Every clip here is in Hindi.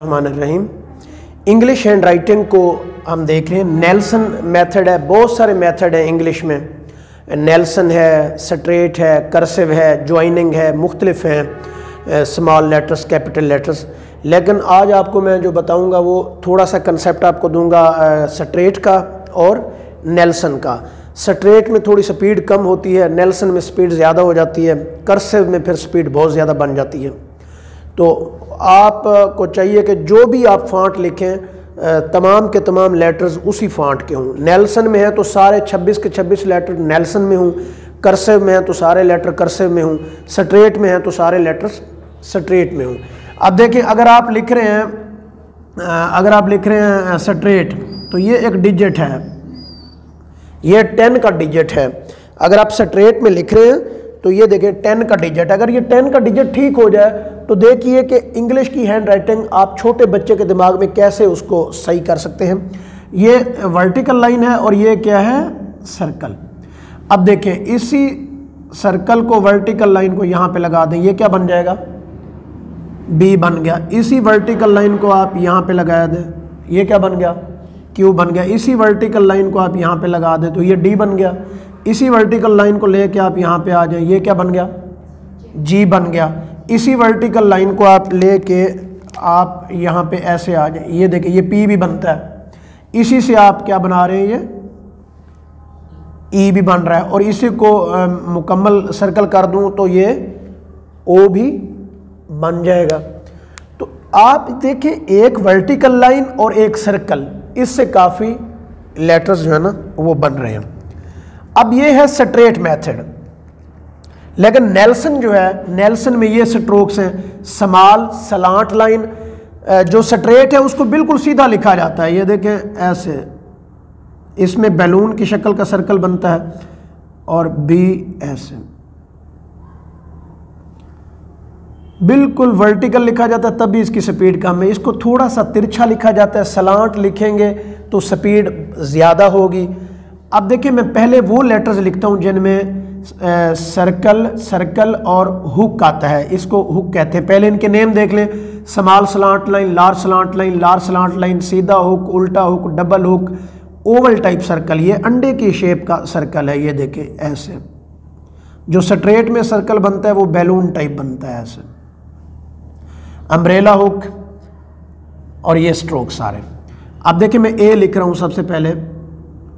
रहीम। इंग्लिश हैंड राइटिंग को हम देख रहे हैं। नेल्सन मेथड है, बहुत सारे मेथड हैं इंग्लिश में। नेल्सन है, स्ट्रेट है, कर्सिव है, ज्वाइनिंग है, मुख्तलिफ हैं, स्मॉल लेटर्स, कैपिटल लेटर्स। लेकिन आज आपको मैं जो बताऊंगा वो थोड़ा सा कंसेप्ट आपको दूंगा स्ट्रेट का और नेल्सन का। स्ट्रेट में थोड़ी स्पीड कम होती है, नेल्सन में स्पीड ज़्यादा हो जाती है, कर्सिव में फिर स्पीड बहुत ज़्यादा बन जाती है। तो आपको चाहिए कि जो भी आप फ़ॉन्ट लिखें तमाम के तमाम लेटर्स उसी फ़ॉन्ट के हों। नेल्सन में है तो सारे 26 के 26 लेटर नेल्सन में हों, कर्सिव में है तो सारे लेटर कर्सिव में हों, स्ट्रेट में है तो सारे लेटर्स स्ट्रेट में हों। अब देखिए, अगर आप लिख रहे हैं स्ट्रेट तो ये एक डिजिट है, ये 10 का डिजिट है। अगर आप स्ट्रेट में लिख रहे हैं तो ये देखिए 10 का डिजिट। अगर ये 10 का डिजिट ठीक हो जाए तो देखिए कि इंग्लिश की हैंड राइटिंग आप छोटे बच्चे के दिमाग में कैसे उसको सही कर सकते हैं। ये वर्टिकल लाइन है और ये क्या है, सर्कल। अब देखें, इसी सर्कल को, वर्टिकल लाइन को यहाँ पे लगा दें, ये क्या बन जाएगा, बी बन गया। इसी वर्टिकल लाइन को आप यहाँ पे लगा दें, ये क्या बन गया, क्यू बन गया। इसी वर्टिकल लाइन को आप यहाँ पे लगा दें तो ये डी बन गया। इसी वर्टिकल लाइन को लेके आप यहाँ पे आ जाएं, ये क्या बन गया, जी बन गया। इसी वर्टिकल लाइन को आप लेके आप यहाँ पे ऐसे आ जाएं, ये देखिए ये पी भी बनता है। इसी से आप क्या बना रहे हैं, ये ई भी बन रहा है। और इसी को मुकम्मल सर्कल कर दूं तो ये ओ भी बन जाएगा। तो आप देखें, एक वर्टिकल लाइन और एक सर्कल, इससे काफ़ी लेटर्स जो है ना वो बन रहे हैं। अब ये है स्ट्रेट मेथड। लेकिन नेल्सन जो है, नेल्सन में ये स्ट्रोक्स हैं, स्मॉल स्लांट लाइन। जो स्ट्रेट है उसको बिल्कुल सीधा लिखा जाता है, ये देखें ऐसे, इसमें बैलून की शक्ल का सर्कल बनता है, और बी ऐसे बिल्कुल वर्टिकल लिखा जाता है, तब भी इसकी स्पीड कम है। इसको थोड़ा सा तिरछा लिखा जाता है, स्लांट लिखेंगे तो स्पीड ज़्यादा होगी। अब देखिए, मैं पहले वो लेटर्स लिखता हूँ जिनमें सर्कल और हुक आता है, इसको हुक कहते हैं। पहले इनके नेम देख लें, small slant line, large slant line, large slant line, सीधा हुक, उल्टा hook, double hook, Oval type circle. ये अंडे की शेप का सर्कल है, ये देखें ऐसे। जो स्ट्रेट में सर्कल बनता है वो बैलून टाइप बनता है ऐसे, अम्ब्रेला हुक, और ये स्ट्रोक सारे। अब देखिए, मैं ए लिख रहा हूँ सबसे पहले,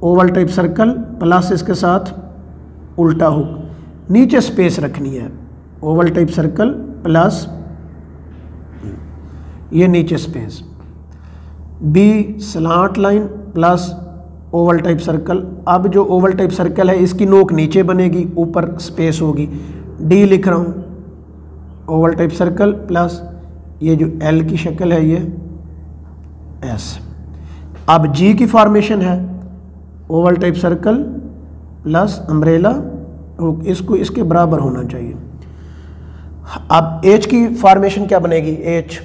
ओवल टाइप सर्कल प्लस इसके साथ उल्टा हुक, नीचे स्पेस रखनी है, ओवल टाइप सर्कल प्लस ये नीचे space, B slant line plus oval type circle. अब जो ओवल टाइप सर्कल है इसकी नोक नीचे बनेगी, ऊपर स्पेस होगी। डी लिख रहा हूँ, ओवल टाइप सर्कल प्लस ये जो एल की शक्ल है ये एस। अब जी की फॉर्मेशन है, Oval type circle plus umbrella hook, इसको इसके बराबर होना चाहिए। अब एच की फॉर्मेशन क्या बनेगी, H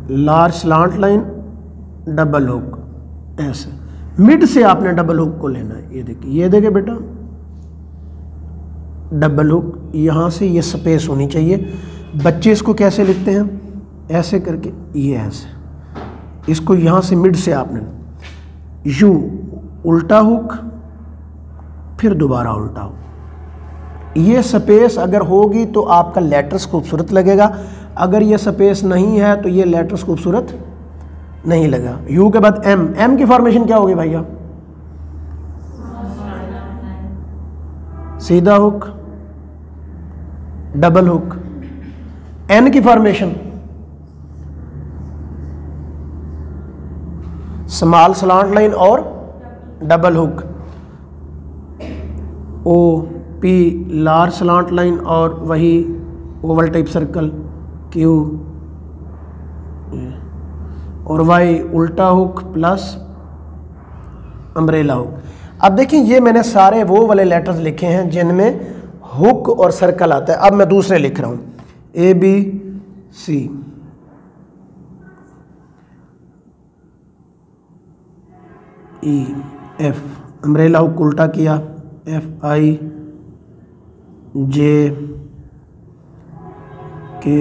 large slant line double hook ऐसे। मिड से आपने डबल हुक को लेना है, ये देखिए बेटा, डबल हुक, यहाँ से ये स्पेस होनी चाहिए। बच्चे इसको कैसे लिखते हैं, ऐसे करके, ये ऐसे, इसको यहाँ से मिड से आपने यू, उल्टा हुक, फिर दोबारा उल्टा हुक। ये स्पेस अगर होगी तो आपका लेटर्स खूबसूरत लगेगा, अगर ये स्पेस नहीं है तो ये लेटर्स खूबसूरत नहीं लगा। यू के बाद एम, एम की फॉर्मेशन क्या होगी भैया, सीधा हुक, डबल हुक। एन की फॉर्मेशन स्मॉल स्लांट लाइन और double hook. O P large slant line और वही ओवल टाइप सर्कल, क्यू, और वाई उल्टा हुक प्लस अम्ब्रेला हुक। अब देखिए, ये मैंने सारे वो वाले लेटर्स लिखे हैं जिनमें हुक और सर्कल आता है। अब मैं दूसरे लिख रहा हूँ, A B C, E F, umbrella hook उल्टा किया, एफ आई जे के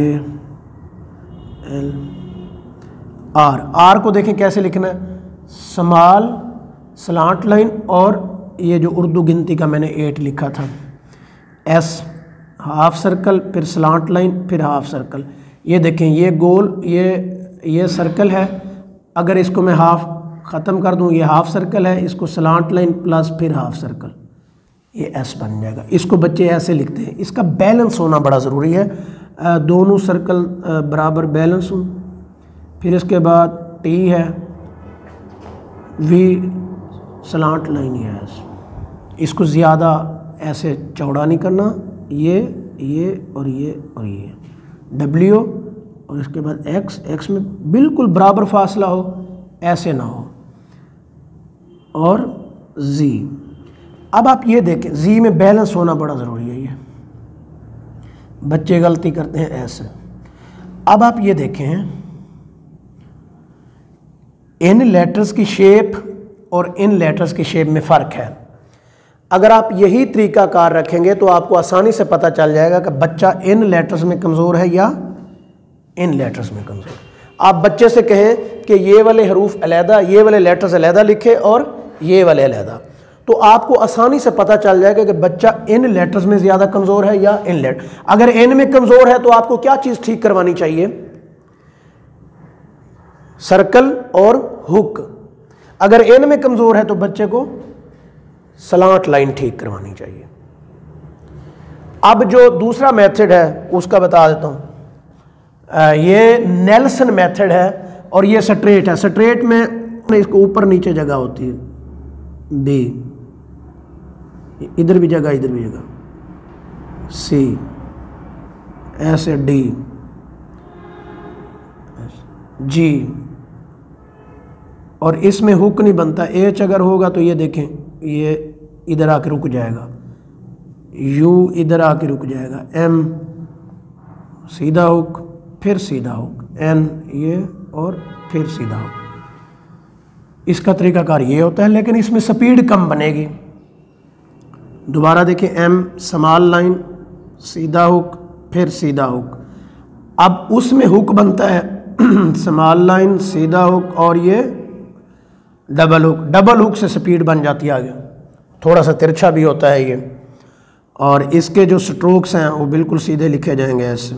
L R, R को देखें कैसे लिखना है, स्मॉल स्लांट लाइन और ये जो उर्दू गिनती का मैंने 8 लिखा था, S हाफ सर्कल, फिर स्लांट लाइन, फिर हाफ सर्कल। ये देखें ये गोल, ये सर्कल है, अगर इसको मैं हाफ ख़त्म कर दूं, ये हाफ सर्कल है, इसको स्लांट लाइन प्लस फिर हाफ सर्कल, ये S बन जाएगा। इसको बच्चे ऐसे लिखते हैं। इसका बैलेंस होना बड़ा ज़रूरी है, दोनों सर्कल बराबर बैलेंस हों। फिर इसके बाद T है, V स्लांट लाइन, ये S, इसको ज़्यादा ऐसे चौड़ा नहीं करना, ये और ये और ये, W और इसके बाद X में बिल्कुल बराबर फासला हो, ऐसे ना हो, और Z। अब आप ये देखें Z में बैलेंस होना बड़ा ज़रूरी है, ये बच्चे गलती करते हैं ऐसे। अब आप ये देखें इन लेटर्स की शेप और इन लेटर्स की शेप में फ़र्क है। अगर आप यही तरीकाकार रखेंगे तो आपको आसानी से पता चल जाएगा कि बच्चा इन लेटर्स में कमज़ोर है या इन लेटर्स में कमज़ोर। आप बच्चे से कहें कि ये वाले हरूफ अलहदा, ये वाले लेटर्स अलहदा लिखे और ये वाले अलहदा, तो आपको आसानी से पता चल जाएगा कि बच्चा इन लेटर्स में ज़्यादा कमज़ोर है या इन लेटर। अगर इन में कमज़ोर है तो आपको क्या चीज़ ठीक करवानी चाहिए, सर्कल और हुक। अगर इन में कमज़ोर है तो बच्चे को स्लांट लाइन ठीक करवानी चाहिए। अब जो दूसरा मेथड है उसका बता देता हूँ, ये नेल्सन मेथड है और ये स्ट्रेट है। स्ट्रेट में इसको ऊपर नीचे जगह होती है, B, इधर भी जगह, इधर भी जगह, C, ऐसे D, G, और इसमें हुक नहीं बनता। H अगर होगा तो ये देखें, ये इधर आके रुक जाएगा, U इधर आके रुक जाएगा, M सीधा हुक, फिर सीधा हुक, N ये और फिर सीधा हुक। इसका तरीकाकार ये होता है, लेकिन इसमें स्पीड कम बनेगी। दोबारा देखें, M स्मॉल लाइन, सीधा हुक, फिर सीधा हुक। अब उसमें हुक बनता है स्मॉल लाइन, सीधा हुक और ये डबल हुक। डबल हुक से स्पीड बन जाती है आगे, थोड़ा सा तिरछा भी होता है ये, और इसके जो स्ट्रोक्स हैं वो बिल्कुल सीधे लिखे जाएंगे ऐसे,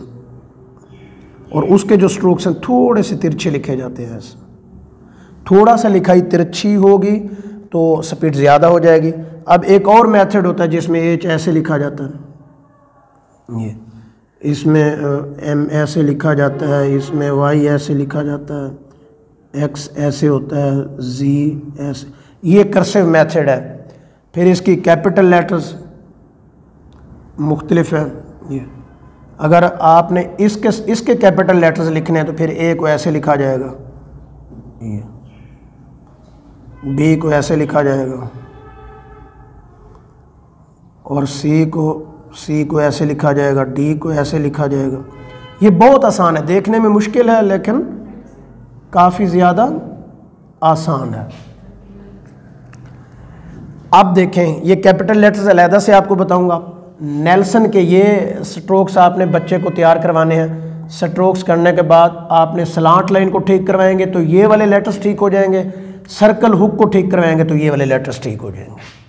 और उसके जो स्ट्रोक्स हैं थोड़े से तिरछे लिखे जाते हैं ऐसे। थोड़ा सा लिखाई तिरछी होगी तो स्पीड ज़्यादा हो जाएगी। अब एक और मेथड होता है जिसमें H ऐसे लिखा जाता है, ये इसमें M ऐसे लिखा जाता है, इसमें Y ऐसे लिखा जाता है, X ऐसे होता है, Z ऐसे, ये कर्सिव मेथड है। फिर इसकी कैपिटल लेटर्स मुख्तलिफ है। ये अगर आपने इसके कैपिटल लेटर्स लिखने हैं तो फिर A को ऐसे लिखा जाएगा, ये B को ऐसे लिखा जाएगा, और C को ऐसे लिखा जाएगा, D को ऐसे लिखा जाएगा। ये बहुत आसान है, देखने में मुश्किल है लेकिन काफ़ी ज़्यादा आसान है। अब देखें, ये कैपिटल लेटर्स अलहदा से आपको बताऊंगा। नेल्सन के ये स्ट्रोक्स आपने बच्चे को तैयार करवाने हैं। स्ट्रोक्स करने के बाद आपने स्लांट लाइन को ठीक करवाएंगे तो ये वाले लेटर्स ठीक हो जाएंगे, सर्कल हुक को ठीक करवाएंगे तो ये वाले लेटर्स ठीक हो जाएंगे।